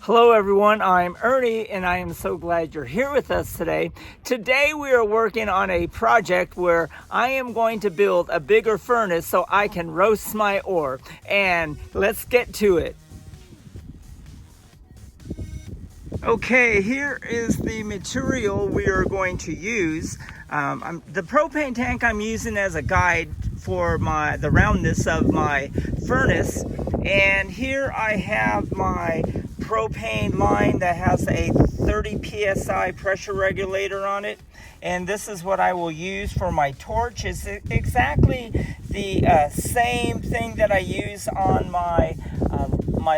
Hello everyone, I'm Ernie and I am so glad you're here with us today. Today we are working on a project where I am going to build a bigger furnace so I can roast my ore. And let's get to it. Okay, here is the material we are going to use. The propane tank I'm using as a guide for the roundness of my furnace. And here I have my propane line that has a 30 psi pressure regulator on it, and this is what I will use for my torch. It's exactly the same thing that I use on my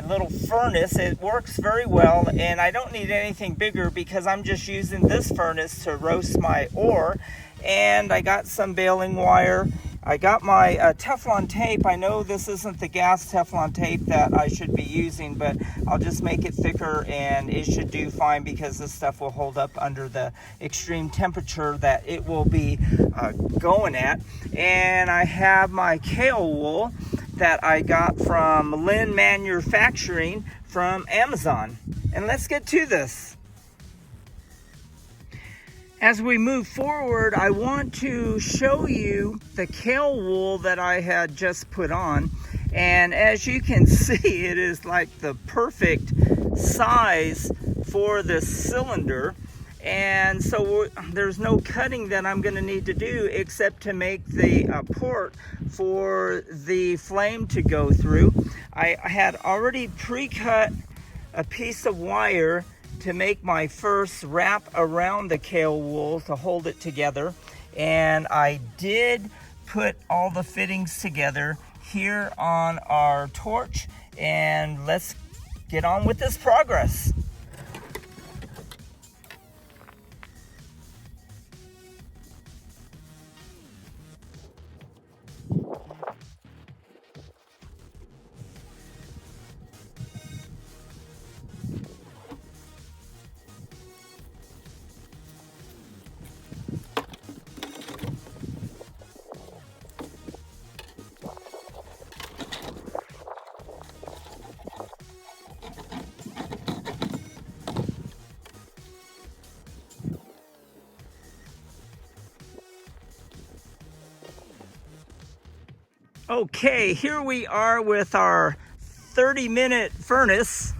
little furnace. It works very well, and I don't need anything bigger because I'm just using this furnace to roast my ore. And I got some baling wire. I got my Teflon tape. I know this isn't the gas Teflon tape that I should be using, but I'll just make it thicker and it should do fine because this stuff will hold up under the extreme temperature that it will be going at. And I have my Kale Wool that I got from Lynn Manufacturing from Amazon. And let's get to this. As we move forward, I want to show you the Kale Wool that I had just put on. And as you can see, it is like the perfect size for this cylinder. And so there's no cutting that I'm going to need to do except to make the port for the flame to go through. I had already pre-cut a piece of wire to make my first wrap around the Kale Wool to hold it together. And I did put all the fittings together here on our torch, and let's get on with this progress. Okay, here we are with our 30-minute furnace.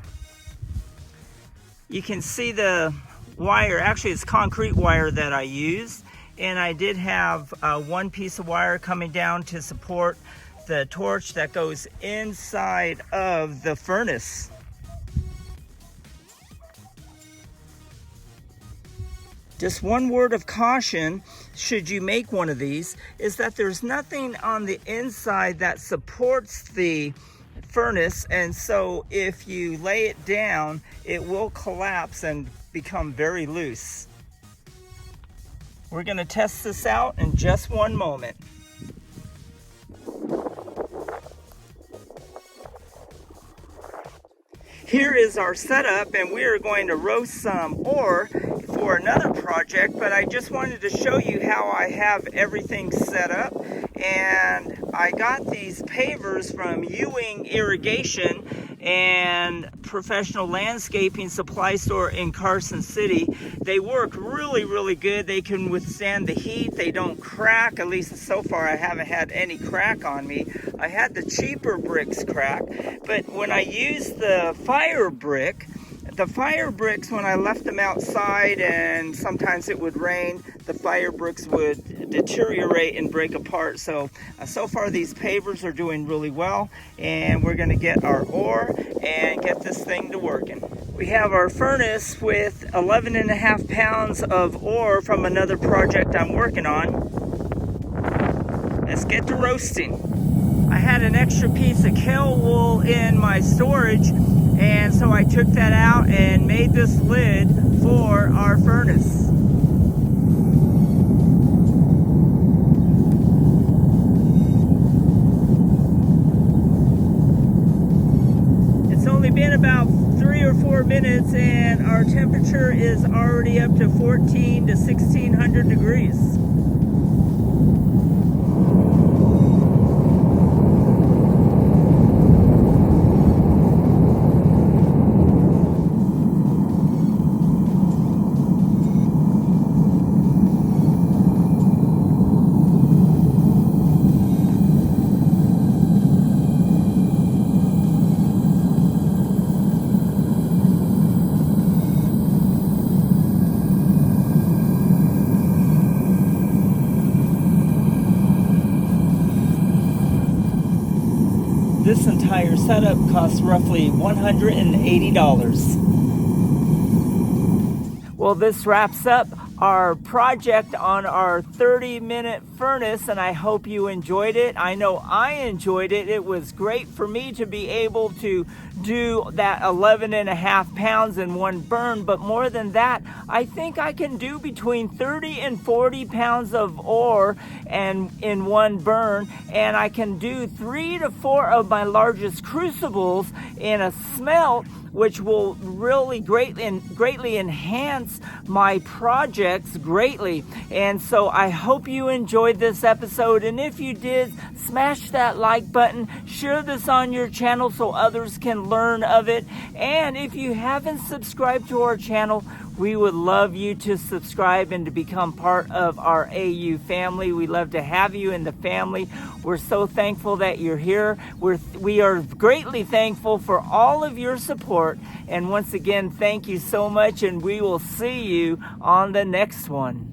You can see the wire, actually it's concrete wire that I used, and I did have one piece of wire coming down to support the torch that goes inside of the furnace. Just one word of caution, should you make one of these, is that there's nothing on the inside that supports the furnace, and so if you lay it down, it will collapse and become very loose. We're going to test this out in just one moment. Here is our setup, and we are going to roast some ore for another project, but I just wanted to show you how I have everything set up. And I got these pavers from Ewing Irrigation and Professional Landscaping Supply Store in Carson City. They work really good. They can withstand the heat. They don't crack. At least so far I haven't had any crack on me. I had the cheaper bricks crack, but when I used the fire bricks, when I left them outside and sometimes it would rain, the fire bricks would deteriorate and break apart. So far these pavers are doing really well, and we're going to get our ore and get this thing to working. We have our furnace with 11.5 pounds of ore from another project I'm working on. Let's get to roasting. I had an extra piece of Kale Wool in my storage, and so I took that out and made this lid for our furnace. It's only been about 3 or 4 minutes and our temperature is already up to 14 to 1600 degrees. setup costs roughly $180. Well, this wraps up our project on our 30-minute furnace, and I hope you enjoyed it. I know I enjoyed it. It was great for me to be able to do that 11.5 pounds in one burn, but more than that, I think I can do between 30 and 40 pounds of ore and in one burn, and I can do 3 to 4 of my largest crucibles in a smelt, which will really greatly enhance my projects greatly. And so I hope you enjoyed this episode, and if you did, smash that like button, share this on your channel so others can learn of it, and if you haven't subscribed to our channel, we would love you to subscribe and to become part of our AU family. We love to have you in the family. We're so thankful that you're here. We are greatly thankful for all of your support. And once again, thank you so much, and we will see you on the next one.